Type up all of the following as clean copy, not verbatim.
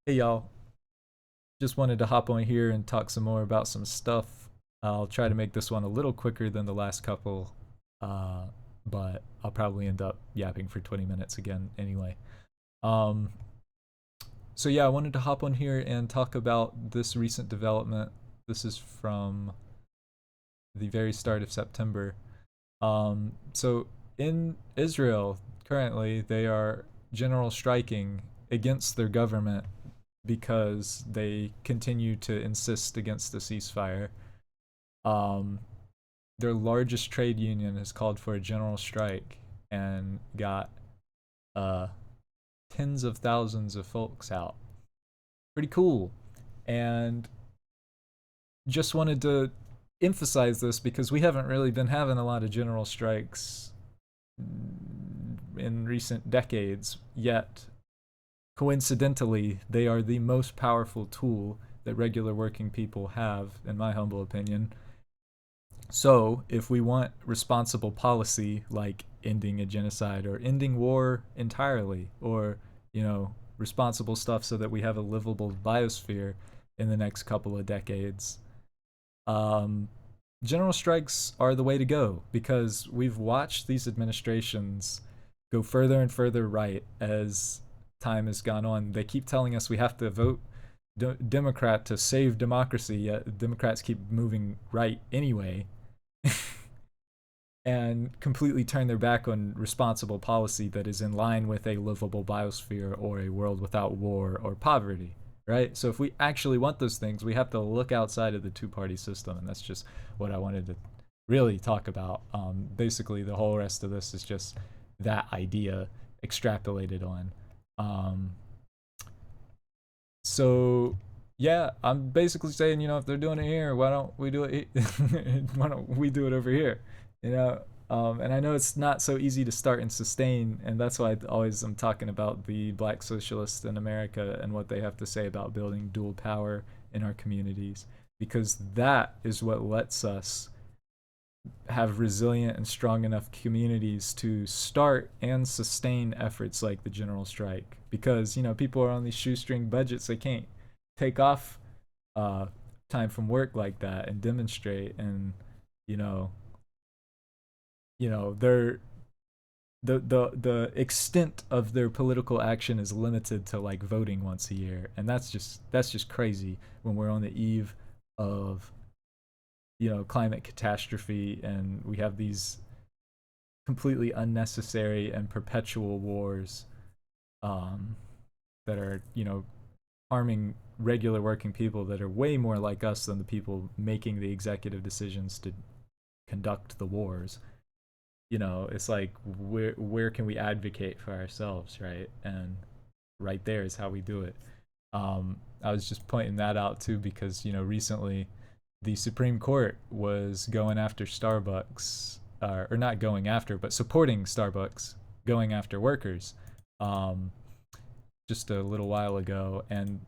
Hey y'all, just wanted to hop on here and talk some more about some stuff. I'll try to make this one a little quicker than the last couple, uh, but I'll probably end up yapping for 20 minutes again anyway. Um, so yeah, I wanted to hop on here and talk about this recent development. This is from the very start of September. So in Israel, currently, they are general striking against their government because they continue to insist against the ceasefire. Um, their largest trade union has called for a general strike and got uh, tens of thousands of folks out. Pretty cool. And just wanted to emphasize this because we haven't really been having a lot of general strikes in recent decades, yet coincidentally, they are the most powerful tool that regular working people have, in my humble opinion. So, if we want responsible policy like ending a genocide or ending war entirely, or, responsible stuff so that we have a livable biosphere in the next couple of decades, um, general strikes are the way to go because we've watched these administrations go further and further right as time has gone on. They keep telling us we have to vote Democrat to save democracy, yet Democrats keep moving right anyway, and completely turn their back on responsible policy that is in line with a livable biosphere or a world without war or poverty. Right? So if we actually want those things, we have to look outside of the two-party system, and that's just what I wanted to really talk about. Basically, the whole rest of this is just that idea extrapolated on. Um, so yeah, I'm basically saying, if they're doing it here, why don't we do it? Why don't we do it over here? You know, and I know it's not so easy to start and sustain, and that's why I always am talking about the black socialists in America and what they have to say about building dual power in our communities, because that is what lets us have resilient and strong enough communities to start and sustain efforts like the general strike. Because people are on these shoestring budgets; they can't take off uh, time from work like that and demonstrate, and you know, they're the extent of their political action is limited to like voting once a year, and that's just crazy when we're on the eve of climate catastrophe, and we have these completely unnecessary and perpetual wars um, that are harming regular working people that are way more like us than the people making the executive decisions to conduct the wars. It's like where can we advocate for ourselves, right? And right there is how we do it. I was just pointing that out too because recently the Supreme Court was going after Starbucks, or not going after, but supporting Starbucks going after workers, um, just a little while ago. And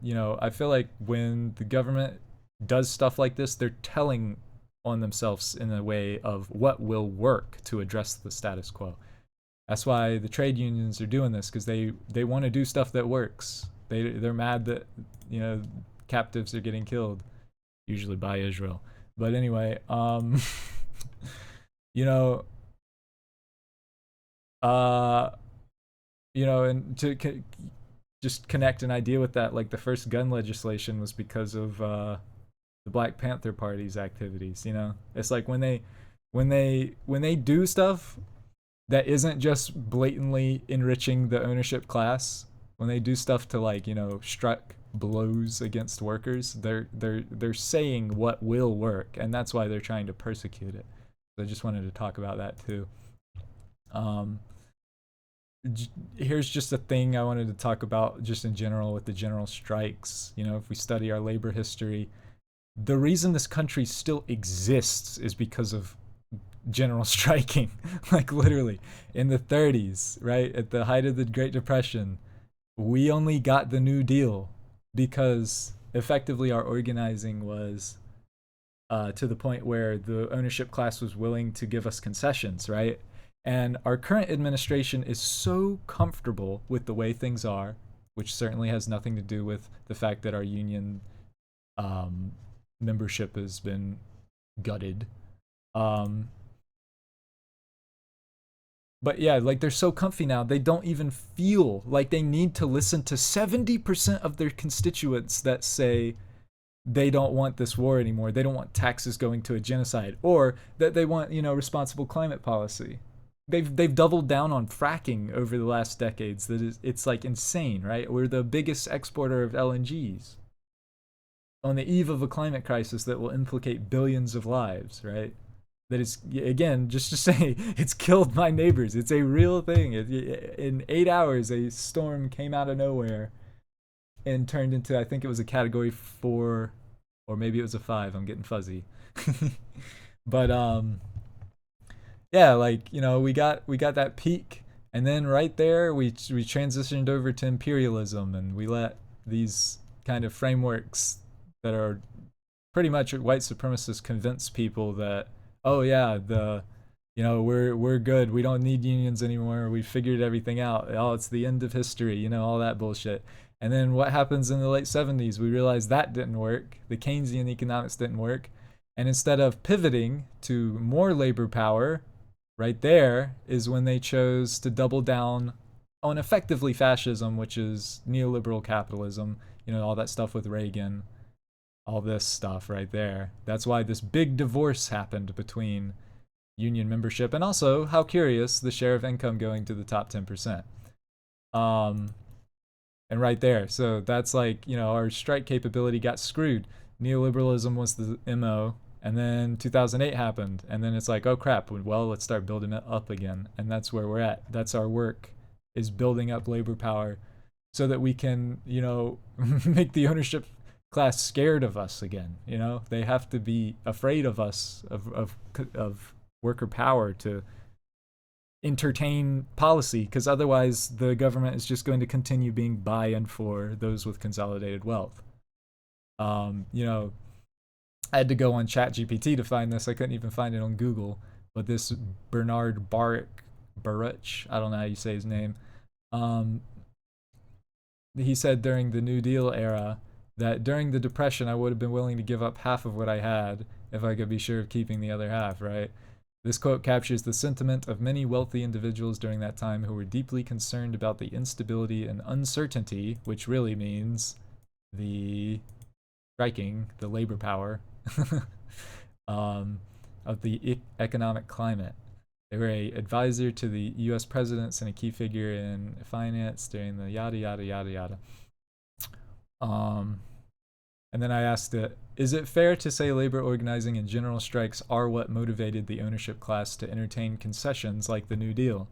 I feel like when the government does stuff like this, they're telling on themselves in a way of what will work to address the status quo. That's why the trade unions are doing this, because they want to do stuff that works. They're mad that captives are getting killed, usually by Israel. But anyway, you know, uh, and to just connect an idea with that, like the first gun legislation was because of the Black Panther Party's activities. It's like when they do stuff that isn't just blatantly enriching the ownership class, when they do stuff to like strike blows against workers, they're saying what will work, and that's why they're trying to persecute it. So I just wanted to talk about that too. Um, Here's just a thing I wanted to talk about just in general with the general strikes. If we study our labor history, the reason this country still exists is because of general striking. Like literally in the 30s, right at the height of the Great Depression, we only got the New Deal because effectively our organizing was to the point where the ownership class was willing to give us concessions, right? And our current administration is so comfortable with the way things are which certainly has nothing to do with the fact that our union membership has been gutted. But yeah, like they're so comfy now, they don't even feel like they need to listen to 70% of their constituents that say they don't want this war anymore. They don't want taxes going to a genocide, or that they want, responsible climate policy. They've doubled down on fracking over the last decades. It's like insane, right? We're the biggest exporter of LNGs on the eve of a climate crisis that will implicate billions of lives, right? That is, again, just to say, it's killed my neighbors. It's a real thing. In 8 hours, a storm came out of nowhere and turned into, I think it was a category 4, or maybe it was a 5. I'm getting fuzzy. But yeah, like, we got that peak, and then right there we transitioned over to imperialism, and we let these kind of frameworks that are pretty much white supremacists convince people that, oh yeah, we're good. We don't need unions anymore. We figured everything out. Oh, it's the end of history. All that bullshit. And then what happens in the late 70s? We realized that didn't work. The Keynesian economics didn't work. And instead of pivoting to more labor power, right there is when they chose to double down on effectively fascism, which is neoliberal capitalism. All that stuff with Reagan. All this stuff right there. That's why this big divorce happened between union membership and also, how curious, the share of income going to the top 10%. And right there, so that's like, our strike capability got screwed. Neoliberalism was the MO, and then 2008 happened, and then it's like, oh crap, well, let's start building it up again. And that's where we're at. That's our work, is building up labor power so that we can, make the ownership class scared of us again. They have to be afraid of us, of worker power, to entertain policy, because otherwise the government is just going to continue being by and for those with consolidated wealth. I had to go on ChatGPT to find this. I couldn't even find it on Google, but this Bernard Baruch, I don't know how you say his name, he said during the New Deal era that during the Depression I would have been willing to give up half of what I had if I could be sure of keeping the other half, right? This quote captures the sentiment of many wealthy individuals during that time who were deeply concerned about the instability and uncertainty, which really means the striking, the labor power, of the economic climate. They were an advisor to the U.S. presidents and a key figure in finance during the yada, yada, yada, yada. And then I asked it, is it fair to say labor organizing and general strikes are what motivated the ownership class to entertain concessions like the New Deal?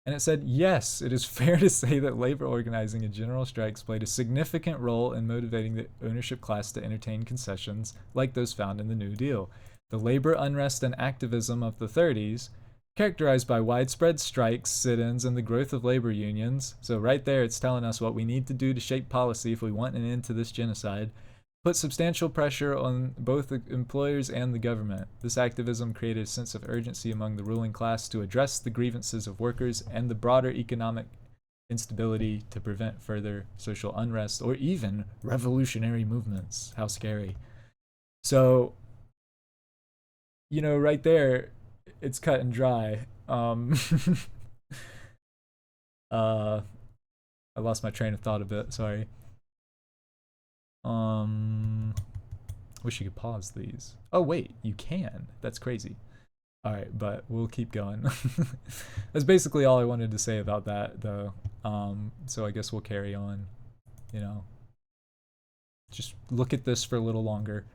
And it said, yes, it is fair to say that labor organizing and general strikes played a significant role in motivating the ownership class to entertain concessions like those found in the New Deal. The labor unrest and activism of the 30s, characterized by widespread strikes, sit-ins, and the growth of labor unions. So right there, it's telling us what we need to do to shape policy if we want an end to this genocide. Put substantial pressure on both the employers and the government. This activism created a sense of urgency among the ruling class to address the grievances of workers and the broader economic instability to prevent further social unrest or even revolutionary movements. How scary. So, right there, it's cut and dry. I lost my train of thought a bit, sorry. Wish you could pause these. Oh wait, you can. That's crazy. Alright, but we'll keep going. That's basically all I wanted to say about that, though. So I guess we'll carry on. Just look at this for a little longer.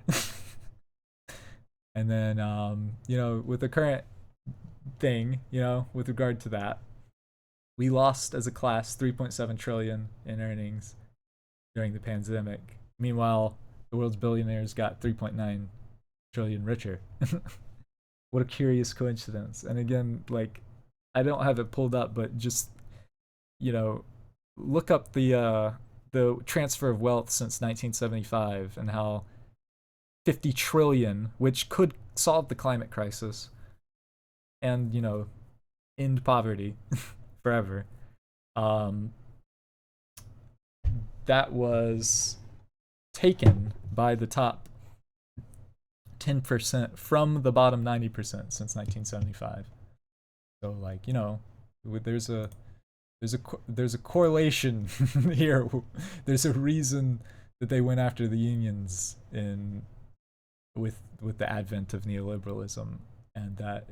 And then, with the current thing, with regard to that, we lost as a class 3.7 trillion in earnings during the pandemic. Meanwhile, the world's billionaires got 3.9 trillion richer. What a curious coincidence. And again, like, I don't have it pulled up, but just, look up the transfer of wealth since 1975 and how 50 trillion, which could solve the climate crisis and, end poverty forever. that was taken by the top 10% from the bottom 90% since 1975. So like, you know, there's a there's a correlation here. There's a reason that they went after the unions in with the advent of neoliberalism, and that,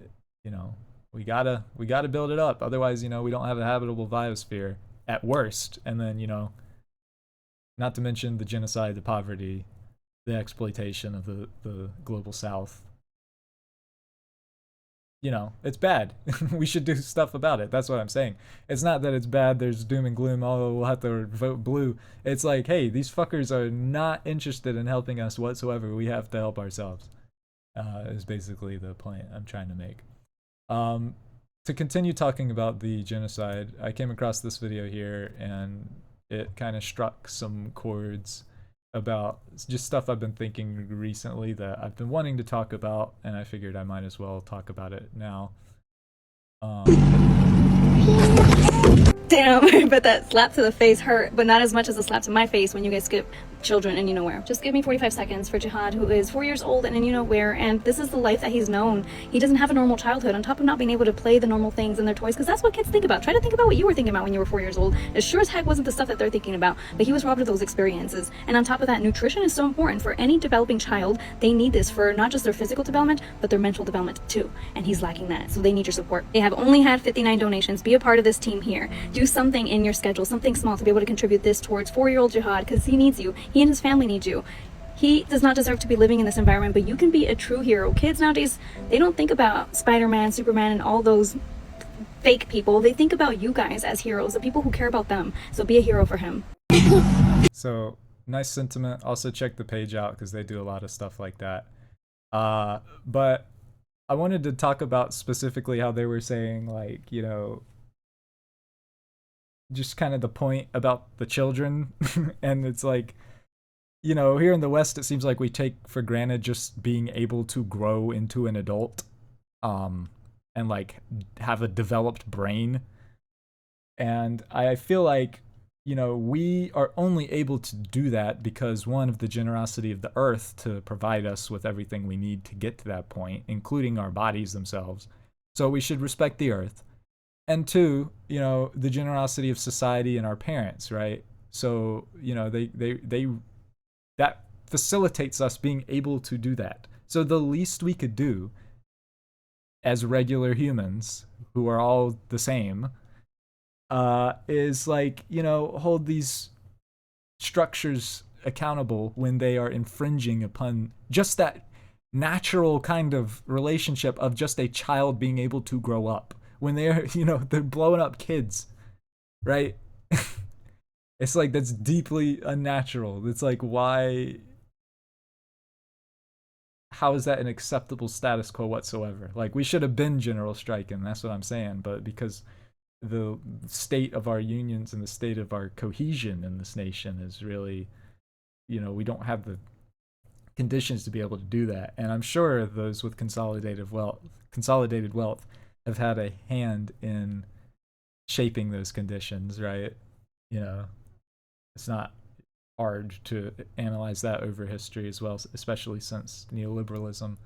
you know, we gotta build it up. Otherwise, you know, we don't have a habitable biosphere at worst. And then, you know, not to mention the genocide, the poverty, the exploitation of the global south. You know, it's bad. We should do stuff about it. That's what I'm saying. It's not that it's bad, there's doom and gloom, oh, we'll have to vote blue. It's like, hey, these fuckers are not interested in helping us whatsoever. We have to help ourselves, is basically the point I'm trying to make. To continue talking about the genocide, I came across this video here, and it kind of struck some chords about just stuff I've been thinking recently that I've been wanting to talk about, and I figured I might as well talk about it now. Damn, but that slap to the face hurt, but not as much as a slap to my face when you guys skip children and you know where. Just give me 45 seconds for Jihad, who is 4 years old and in you know where, and this is the life that he's known. He doesn't have a normal childhood, on top of not being able to play the normal things in their toys, because that's what kids think about. Try to think about what you were thinking about when you were 4 years old. It sure as heck wasn't the stuff that they're thinking about, but he was robbed of those experiences. And on top of that, nutrition is so important for any developing child. They need this for not just their physical development, but their mental development too, and he's lacking that, so they need your support. They have only had 59 donations. Be a part of this team here. Do something in your schedule, something small, to be able to contribute this towards 4-year-old Jihad, because he needs you. He and his family need you. He does not deserve to be living in this environment, but you can be a true hero. Kids nowadays, they don't think about Spider-Man, Superman, and all those fake people. They think about you guys as heroes, the people who care about them. So be a hero for him. So, nice sentiment. Also check the page out because they do a lot of stuff like that. But I wanted to talk about specifically how they were saying, like, you know, just kind of the point about the children. And it's like, you know, here in the West, it seems like we take for granted just being able to grow into an adult, and like have a developed brain. And I feel like, you know, we are only able to do that because, one, of the generosity of the earth to provide us with everything we need to get to that point, including our bodies themselves. So we should respect the earth. And two, you know, the generosity of society and our parents, right? So, you know, they that facilitates us being able to do that. So the least we could do as regular humans who are all the same, is, like, you know, hold these structures accountable when they are infringing upon just that natural kind of relationship of just a child being able to grow up. When they're, you know, they're blowing up kids, right? It's like, that's deeply unnatural. It's like, why? How is that an acceptable status quo whatsoever? Like, we should have been general striking, that's what I'm saying. But because the state of our unions and the state of our cohesion in this nation is really, you know, we don't have the conditions to be able to do that. And I'm sure those with consolidated wealth have had a hand in shaping those conditions, right? You know, it's not hard to analyze that over history as well, especially since neoliberalism.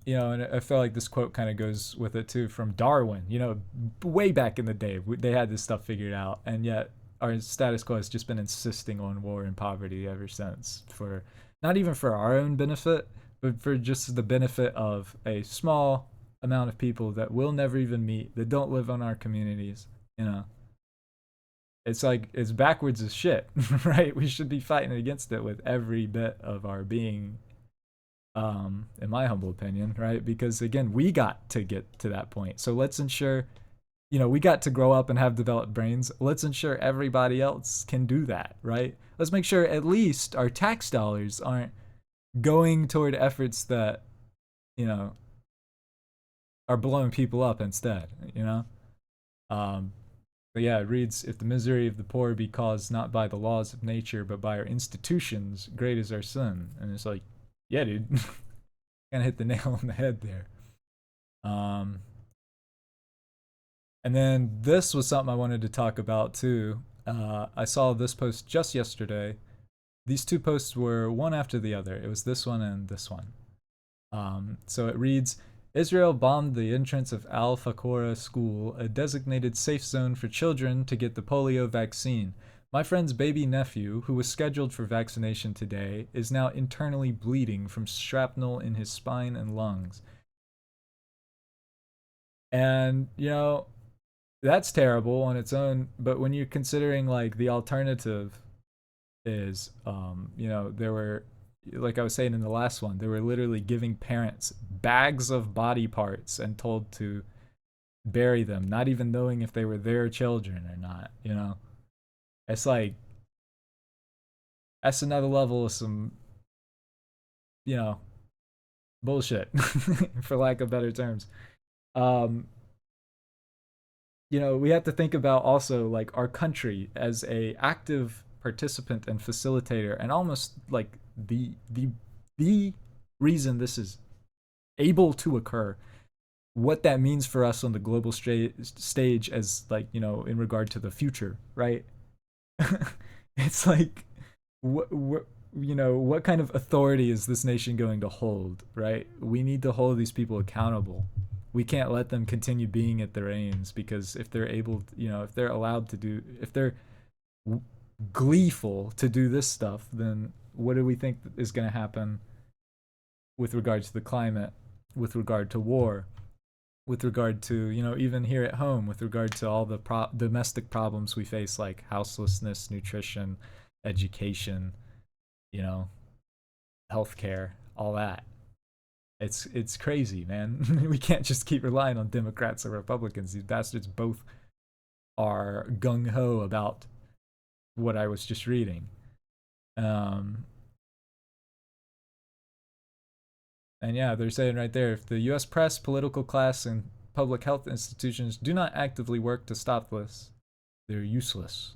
You know, and I feel like this quote kind of goes with it too, from Darwin. You know, way back in the day, they had this stuff figured out, and yet our status quo has just been insisting on war and poverty ever since, for not even for our own benefit, but for just the benefit of a small amount of people that we'll never even meet, that don't live on our communities, you know. It's like, it's backwards as shit, right? We should be fighting against it with every bit of our being, in my humble opinion, right? Because again, we got to get to that point. So let's ensure, you know, we got to grow up and have developed brains. Let's ensure everybody else can do that, right? Let's make sure at least our tax dollars aren't going toward efforts that, you know, are blowing people up instead, you know? But yeah, it reads, if the misery of the poor be caused not by the laws of nature, but by our institutions, great is our sin. And it's like, yeah, dude, kind of hit the nail on the head there. And then this was something I wanted to talk about too. I saw this post just yesterday. These two posts were one after the other. It was this one and this one. So it reads, Israel bombed the entrance of Al Fakora School, a designated safe zone for children to get the polio vaccine. My friend's baby nephew, who was scheduled for vaccination today, is now internally bleeding from shrapnel in his spine and lungs. And, you know, that's terrible on its own, but when you're considering like the alternative is, you know, there were, like I was saying in the last one, they were literally giving parents bags of body parts and told to bury them, not even knowing if they were their children or not, you know? It's like, that's another level of some, you know, bullshit, for lack of better terms. Um, you know, we have to think about also like our country as a active participant and facilitator, and almost like the reason this is able to occur, what that means for us on the global stage as, like, you know, in regard to the future, right? It's like, what, you know, what kind of authority is this nation going to hold, right? We need to hold these people accountable. We can't let them continue being at the reins, because if they're able, you know, if they're allowed to do, if they're gleeful to do this stuff, then what do we think is going to happen with regard to the climate, with regard to war, with regard to, you know, even here at home, with regard to all the domestic problems we face, like houselessness, nutrition, education, you know, healthcare, all that. It's crazy, man. We can't just keep relying on Democrats or Republicans. These bastards both are gung ho about what I was just reading. And yeah, they're saying right there, if the U.S. press, political class, and public health institutions do not actively work to stop this, they're useless.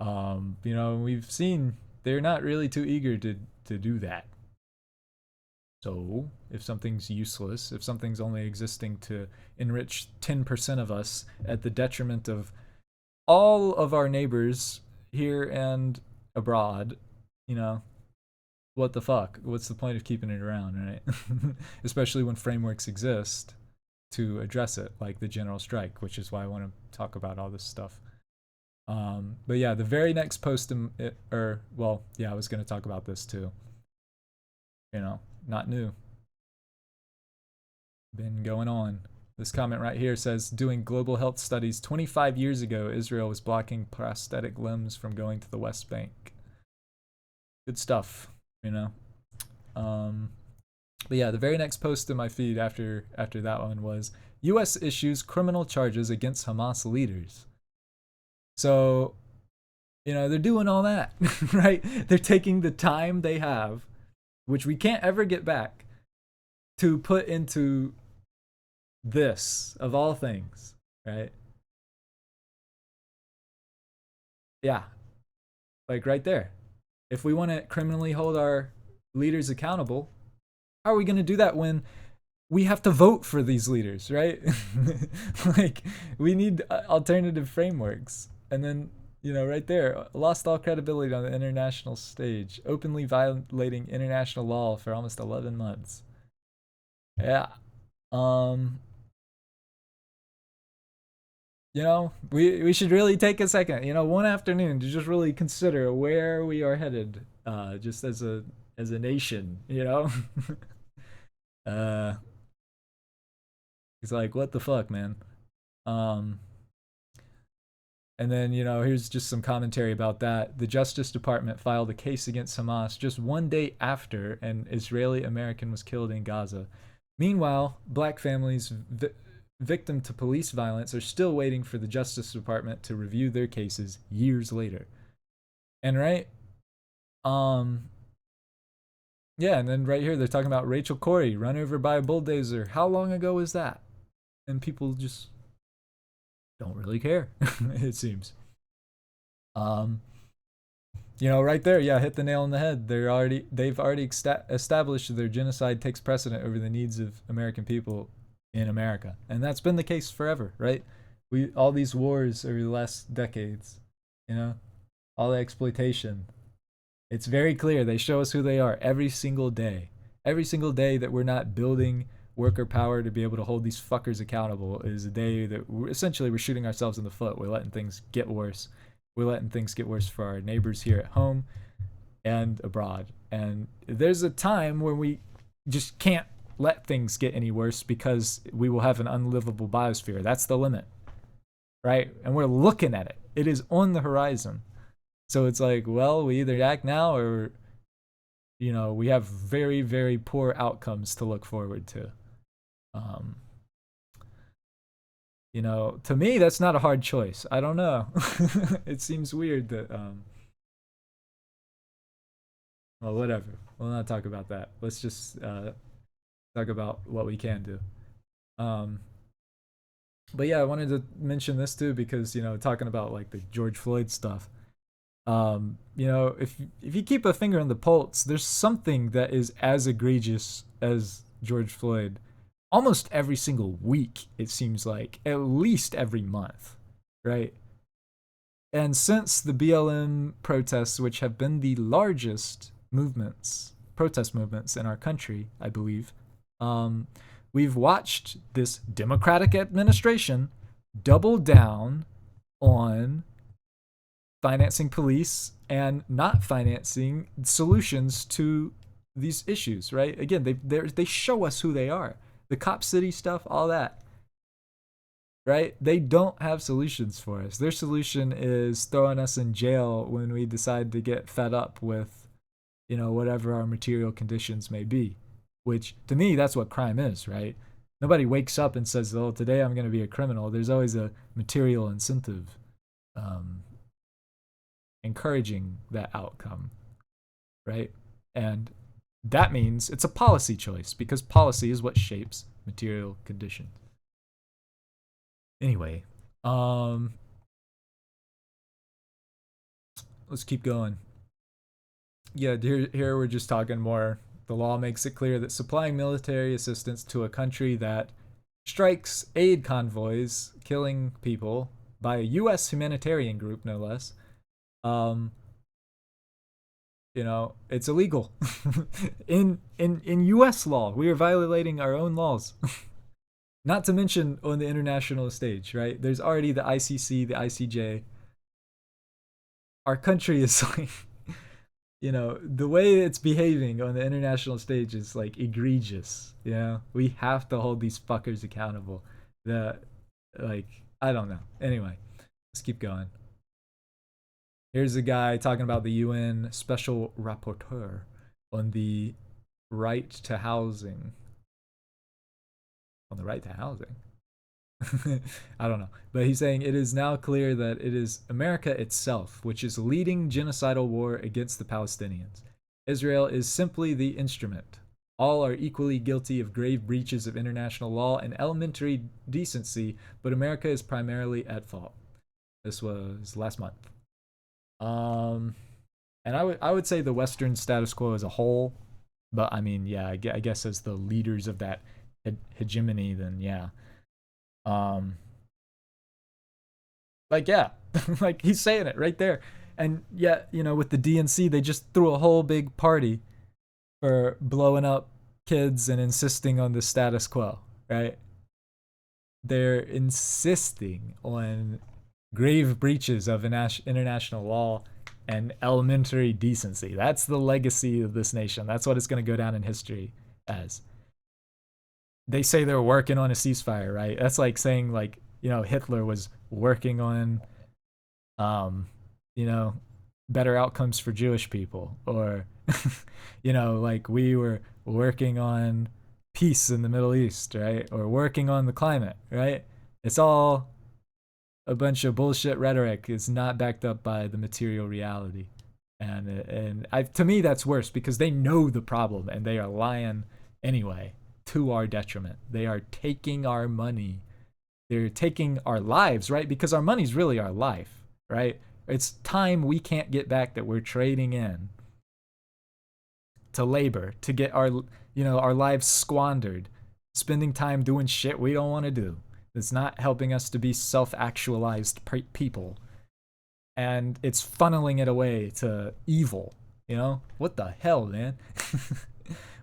You know, we've seen they're not really too eager to do that. So, if something's useless, if something's only existing to enrich 10% of us at the detriment of all of our neighbors here and abroad, you know, what the fuck? What's the point of keeping it around, right? Especially when frameworks exist to address it, like the general strike, which is why I want to talk about all this stuff. But yeah, the very next post, well, yeah, I was going to talk about this too. You know, not new. Been going on. This comment right here says, doing global health studies 25 years ago, Israel was blocking prosthetic limbs from going to the West Bank. Good stuff, you know. But yeah, the very next post in my feed after that one was, U.S. issues criminal charges against Hamas leaders. So, you know, they're doing all that, right? They're taking the time they have, which we can't ever get back, to put into this, of all things, right? Yeah, like right there. If we want to criminally hold our leaders accountable, how are we going to do that when we have to vote for these leaders, right? Like, we need alternative frameworks. And then, you know, right there, lost all credibility on the international stage, openly violating international law for almost 11 months. Yeah. You know, we should really take a second, you know, one afternoon to just really consider where we are headed, just as a nation, you know. It's like, what the fuck, man. And then, you know, here's just some commentary about that. The Justice Department filed a case against Hamas just one day after an Israeli American was killed in Gaza. Meanwhile, black families victim to police violence are still waiting for the Justice Department to review their cases years later. And right, yeah, and then right here they're talking about Rachel Corrie run over by a bulldozer. How long ago was that? And people just don't really care, it seems. You know, right there, yeah, hit the nail on the head. They've already established their genocide takes precedent over the needs of American people in America, and that's been the case forever, right? All these wars over the last decades, You know, all the exploitation. It's very clear. They show us who they are every single day. Every single day that we're not building worker power to be able to hold these fuckers accountable is a day that essentially we're shooting ourselves in the foot. We're letting things get worse. We're letting things get worse for our neighbors here at home and abroad. And there's a time when we just can't let things get any worse because we will have an unlivable biosphere. That's the limit, right? And we're looking at it. It is on the horizon. So it's like, well, we either act now or, we have very, very poor outcomes to look forward to. Um, to me, that's not a hard choice. I don't know. It seems weird that, well, whatever. We'll not talk about that. Let's just talk about what we can do. But yeah, I wanted to mention this too because talking about like the George Floyd stuff. If you keep a finger on the pulse, there's something that is as egregious as George Floyd almost every single week, it seems like, at least every month, right? And since the BLM protests, which have been the largest protest movements in our country, I believe, we've watched this Democratic administration double down on financing police and not financing solutions to these issues, right? Again, they show us who they are. The Cop City stuff, all that, right? They don't have solutions for us. Their solution is throwing us in jail when we decide to get fed up with, whatever our material conditions may be, which to me, that's what crime is, right? Nobody wakes up and says, oh, today I'm going to be a criminal. There's always a material incentive encouraging that outcome, right? And that means it's a policy choice because policy is what shapes material conditions. Anyway, let's keep going. Yeah, here we're just talking more. The law makes it clear that supplying military assistance to a country that strikes aid convoys, killing people by a U.S. humanitarian group, no less, it's illegal. in US law, we are violating our own laws. Not to mention on the international stage, right? There's already the ICC, the ICJ. Our country is like, the way it's behaving on the international stage is like egregious. We have to hold these fuckers accountable. I don't know. Anyway, let's keep going. Here's a guy talking about the UN Special Rapporteur on the right to housing. On the right to housing? I don't know. But he's saying it is now clear that it is America itself which is leading genocidal war against the Palestinians. Israel is simply the instrument. All are equally guilty of grave breaches of international law and elementary decency, but America is primarily at fault. This was last month. And I would say the Western status quo as a whole, but I mean, yeah, I guess as the leaders of that hegemony, then yeah. Yeah, like he's saying it right there. And yet, with the DNC, they just threw a whole big party for blowing up kids and insisting on the status quo, right? They're insisting on grave breaches of international law and elementary decency. That's the legacy of this nation. That's what it's going to go down in history as. They say they're working on a ceasefire, right? That's like saying Hitler was working on better outcomes for Jewish people, or we were working on peace in the Middle East, right? Or working on the climate, right? It's all a bunch of bullshit rhetoric. Is not backed up by the material reality, and to me that's worse because they know the problem and they are lying anyway to our detriment. They are taking our money. They're taking our lives, right? Because our money's really our life, right? It's time we can't get back that we're trading in to labor to get our lives squandered, spending time doing shit we don't want to do. It's not helping us to be self-actualized people. and it's funneling it away to evil. You know, what the hell, man?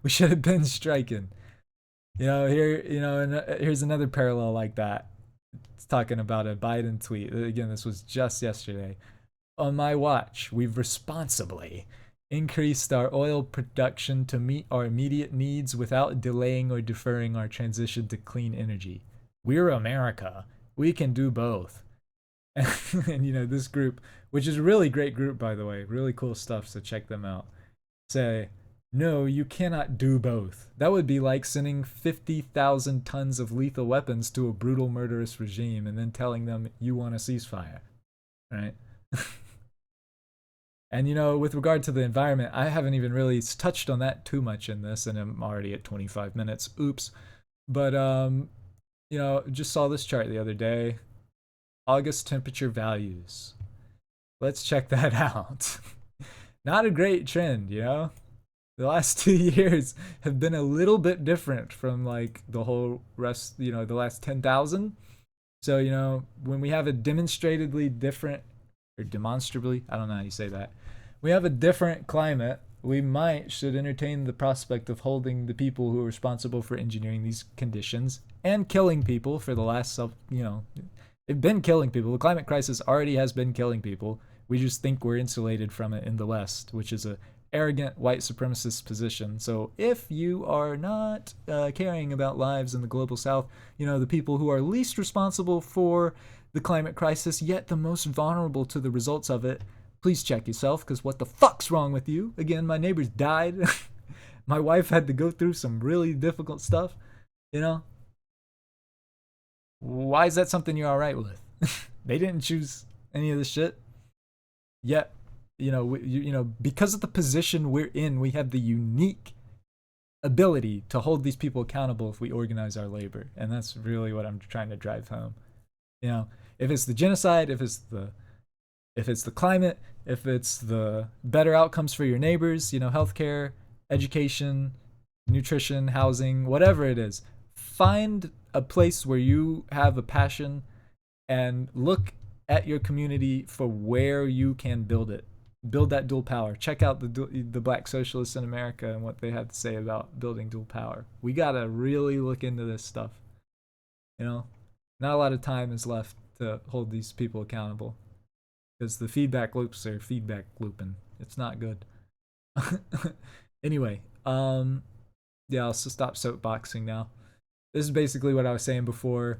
We should have been striking. And here's another parallel like that. It's talking about a Biden tweet. Again, this was just yesterday. On my watch, we've responsibly increased our oil production to meet our immediate needs without delaying or deferring our transition to clean energy. We're America. We can do both. And this group, which is a really great group, by the way, really cool stuff, so check them out, say, no, you cannot do both. That would be like sending 50,000 tons of lethal weapons to a brutal, murderous regime and then telling them you want a ceasefire, right? And with regard to the environment, I haven't even really touched on that too much in this, and I'm already at 25 minutes. Oops. But, just saw this chart the other day. August temperature values. Let's check that out. Not a great trend, The last 2 years have been a little bit different from like the whole rest, the last 10,000. So, when we have a demonstrably different, or demonstrably, I don't know how you say that. We have a different climate. We should entertain the prospect of holding the people who are responsible for engineering these conditions and killing people for the last, they've been killing people. The climate crisis already has been killing people. We just think we're insulated from it in the West, which is a arrogant white supremacist position. So if you are not caring about lives in the global South, the people who are least responsible for the climate crisis, yet the most vulnerable to the results of it, please check yourself, because what the fuck's wrong with you? Again, my neighbors died. My wife had to go through some really difficult stuff. Why is that something you're all right with? They didn't choose any of this shit. Yet, because of the position we're in, we have the unique ability to hold these people accountable if we organize our labor. And that's really what I'm trying to drive home. If it's the genocide, if it's the climate, if it's the better outcomes for your neighbors, healthcare, education, nutrition, housing, whatever it is, find a place where you have a passion and look at your community for where you can build it. Build that dual power. Check out the black socialists in America and what they had to say about building dual power. We gotta really look into this stuff. Not a lot of time is left to hold these people accountable, because the feedback loops are feedback looping. It's not good. Anyway, I'll stop soapboxing now. This is basically what I was saying before.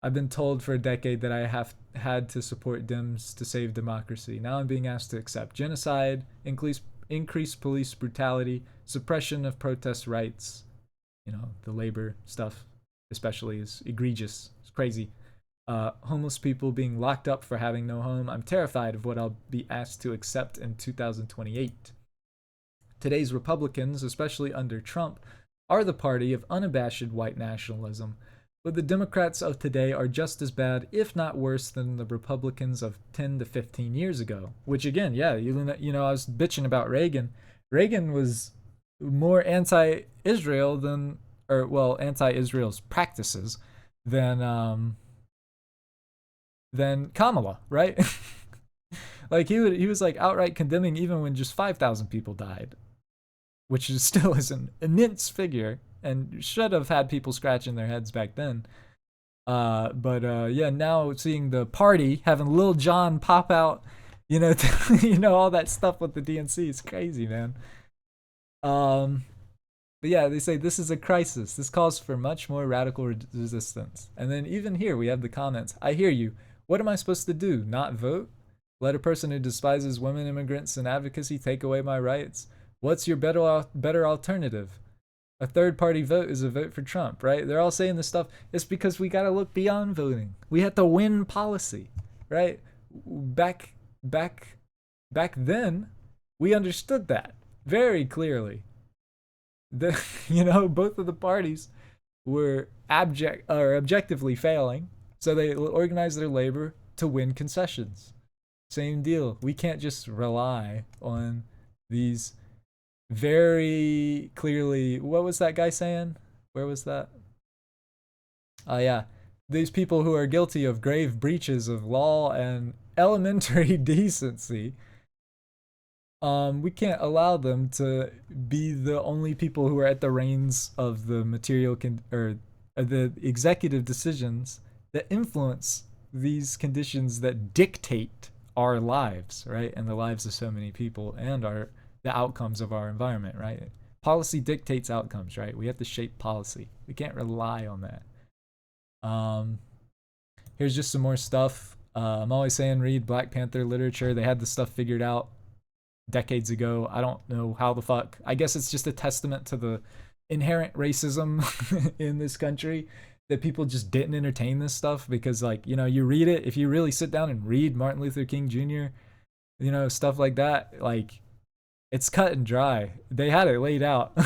I've been told for a decade that I have had to support Dems to save democracy. Now I'm being asked to accept genocide, increased police brutality, suppression of protest rights. The labor stuff especially is egregious. It's crazy. Homeless people being locked up for having no home. I'm terrified of what I'll be asked to accept in 2028. Today's Republicans, especially under Trump, are the party of unabashed white nationalism. But the Democrats of today are just as bad, if not worse, than the Republicans of 10 to 15 years ago. Which again, I was bitching about Reagan. Reagan was more anti-Israel anti-Israel's practices than Kamala, right? Like he was like outright condemning even when just 5,000 people died, which still is an immense figure and should have had people scratching their heads back then. Now seeing the party having Lil Jon pop out, all that stuff with the DNC is crazy, man. They say this is a crisis. This calls for much more radical resistance. And then even here we have the comments. I hear you. What am I supposed to do? Not vote? Let a person who despises women, immigrants, and advocacy take away my rights? What's your better alternative? A third-party vote is a vote for Trump, right? They're all saying this stuff. It's because we got to look beyond voting. We have to win policy, right? Back then, we understood that very clearly. Both of the parties were objectively failing, so they organized their labor to win concessions. Same deal. We can't just rely on these very clearly, what was that guy saying? Where was that? These people who are guilty of grave breaches of law and elementary decency, we can't allow them to be the only people who are at the reins of the material or the executive decisions that influence these conditions that dictate our lives, right? And the lives of so many people and the outcomes of our environment, right? Policy dictates outcomes, right? We have to shape policy. We can't rely on that. Here's just some more stuff. I'm always saying read Black Panther literature. They had this stuff figured out decades ago. I don't know how the fuck. I guess it's just a testament to the inherent racism in this country that people just didn't entertain this stuff because, like, you know, you read it. If you really sit down and read Martin Luther King Jr., you know, stuff like that, like, it's cut and dry. They had it laid out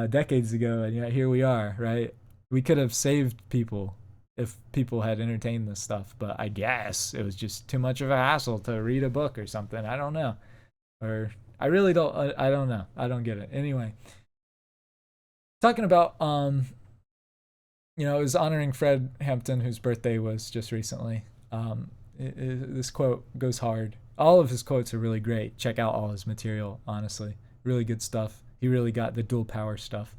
decades ago, and yet here we are, right? We could have saved people if people had entertained this stuff, but I guess it was just too much of a hassle to read a book or something. I don't know. Or I really don't, I don't know. I don't get it. Anyway, talking about, you know, it was honoring Fred Hampton, whose birthday was just recently. This quote goes hard. All of his quotes are really great. Check out all his material, honestly. Really good stuff. He really got the dual power stuff.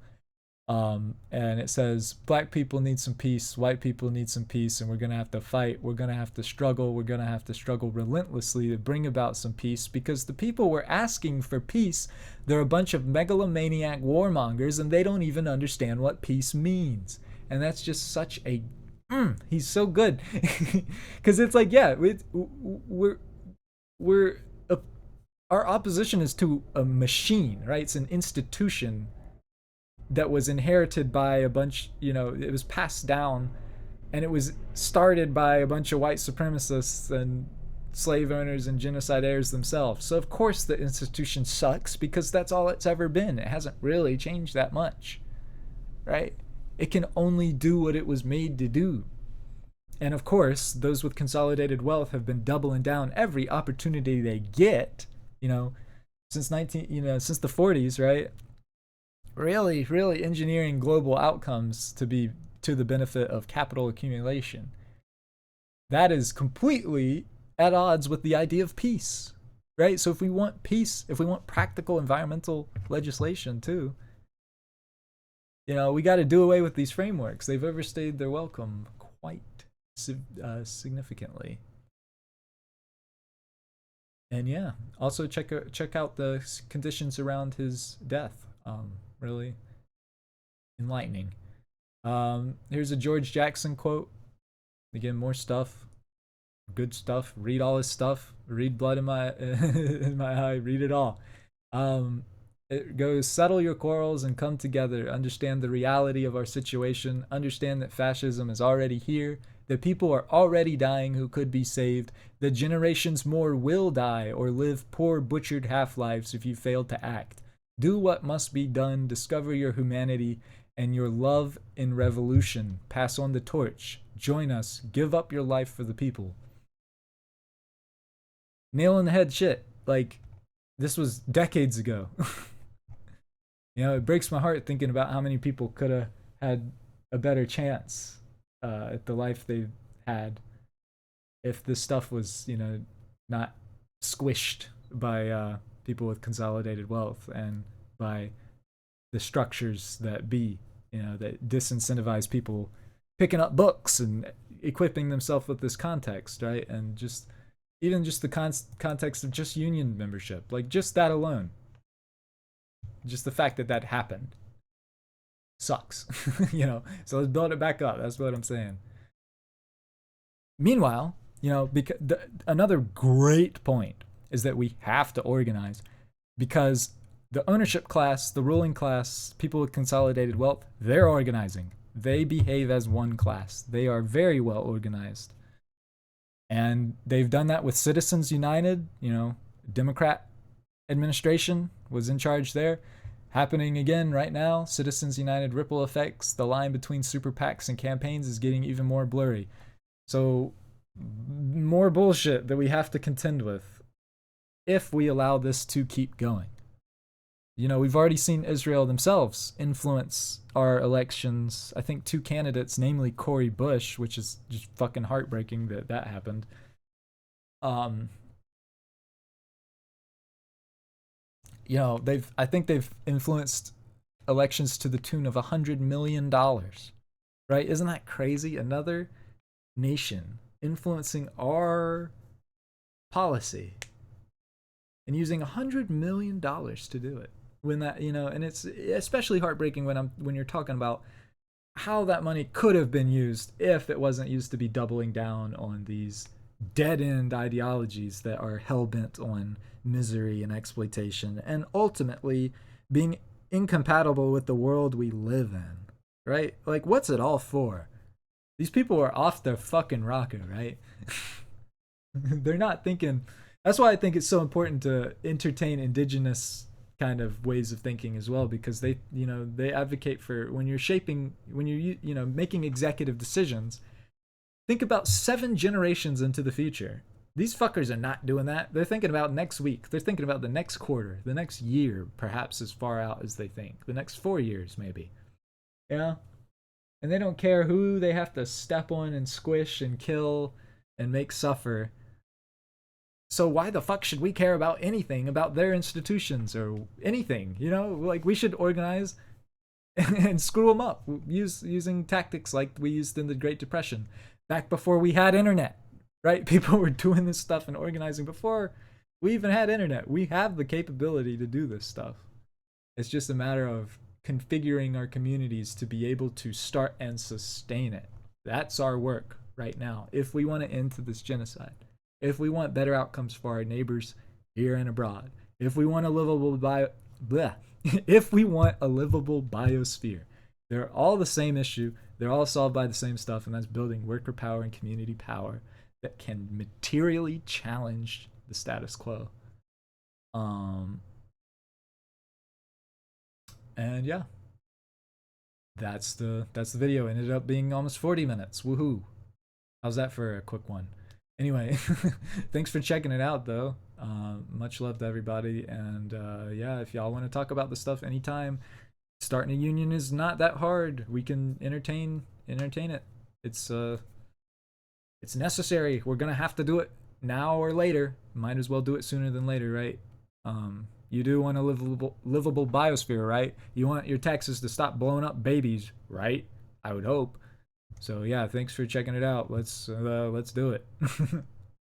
And it says, black people need some peace, white people need some peace, and we're going to have to fight. We're going to have to struggle. We're going to have to struggle relentlessly to bring about some peace, because the people we're asking for peace, they're a bunch of megalomaniac warmongers, and they don't even understand what peace means. And that's just such a he's so good. Because it's like, yeah, our opposition is to a machine, right? It's an institution that was inherited by a bunch, you know, it was passed down, and it was started by a bunch of white supremacists and slave owners and genocidaires themselves. So of course the institution sucks, because that's all it's ever been. It hasn't really changed that much, right? It can only do what it was made to do. And of course, those with consolidated wealth have been doubling down every opportunity they get, you know, since the 40s, right? Really engineering global outcomes to be to the benefit of capital accumulation. That is completely at odds with the idea of peace, right? So if we want peace, if we want practical environmental legislation too, you know, we got to do away with these frameworks. They've overstayed their welcome quite significantly. And yeah, also check out the conditions around his death. Really enlightening. Here's a George Jackson quote. Again, more stuff, good stuff. Read all his stuff. Read Blood in My in My Eye. Read it all. It goes, settle your quarrels and come together. Understand the reality of our situation. Understand that fascism is already here. The people are already dying who could be saved. The generations more will die or live poor, butchered half-lives if you fail to act. Do what must be done. Discover your humanity and your love in revolution. Pass on the torch. Join us. Give up your life for the people. Nail in the head shit. Like, this was decades ago. You know, it breaks my heart thinking about how many people could have had a better chance at the life they've had if this stuff was, you know, not squished by people with consolidated wealth and by the structures that be, you know, that disincentivize people picking up books and equipping themselves with this context, right? And just even just the context of just union membership, like just that alone, just the fact that that happened sucks. You know, so let's build it back up. That's what I'm saying. Meanwhile, you know, because another great point is that we have to organize, because the ownership class, the ruling class, people with consolidated wealth, they're organizing. They behave as one class. They are very well organized. And they've done that with Citizens United, you know, Democrat administration was in charge there. Happening again right now, Citizens United ripple effects. The line between super PACs and campaigns is getting even more blurry. So more bullshit that we have to contend with if we allow this to keep going. You know, we've already seen Israel themselves influence our elections. I think 2 candidates, namely Cori Bush, which is just fucking heartbreaking that happened. Um, you know, I think they've influenced elections to the tune of $100 million, right? Isn't that crazy? Another nation influencing our policy and using $100 million to do it. When that, you know, and it's especially heartbreaking when you're talking about how that money could have been used if it wasn't used to be doubling down on these dead end ideologies that are hell bent on misery and exploitation and ultimately being incompatible with the world we live in, right? Like, what's it all for? These people are off their fucking rocker, right? They're not thinking. That's why I think it's so important to entertain indigenous kind of ways of thinking as well, because they, you know, they advocate for when you're shaping, when you're, you know, making executive decisions, think about 7 generations into the future. These fuckers are not doing that. They're thinking about next week. They're thinking about the next quarter, the next year, perhaps as far out as they think, the next 4 years, maybe. Yeah. And they don't care who they have to step on and squish and kill and make suffer. So why the fuck should we care about anything about their institutions or anything? You know, like, we should organize and screw them up using tactics like we used in the Great Depression, back before we had internet, right? People were doing this stuff and organizing before we even had internet. We have the capability to do this stuff. It's just a matter of configuring our communities to be able to start and sustain it. That's our work right now. If we want to end to this genocide, if we want better outcomes for our neighbors here and abroad, if we want a livable if we want a livable biosphere, they're all the same issue. They're all solved by the same stuff, and that's building worker power and community power that can materially challenge the status quo. And yeah, that's the video. It ended up being almost 40 minutes. Woohoo! How's that for a quick one? Anyway, thanks for checking it out, though. Much love to everybody, and yeah, if y'all want to talk about this stuff anytime, starting a union is not that hard. We can entertain it. It's necessary. We're gonna have to do it now or later. Might as well do it sooner than later, right? You do want a livable biosphere, right? You want your Texas to stop blowing up babies, right? I would hope. So yeah, thanks for checking it out. Let's do it.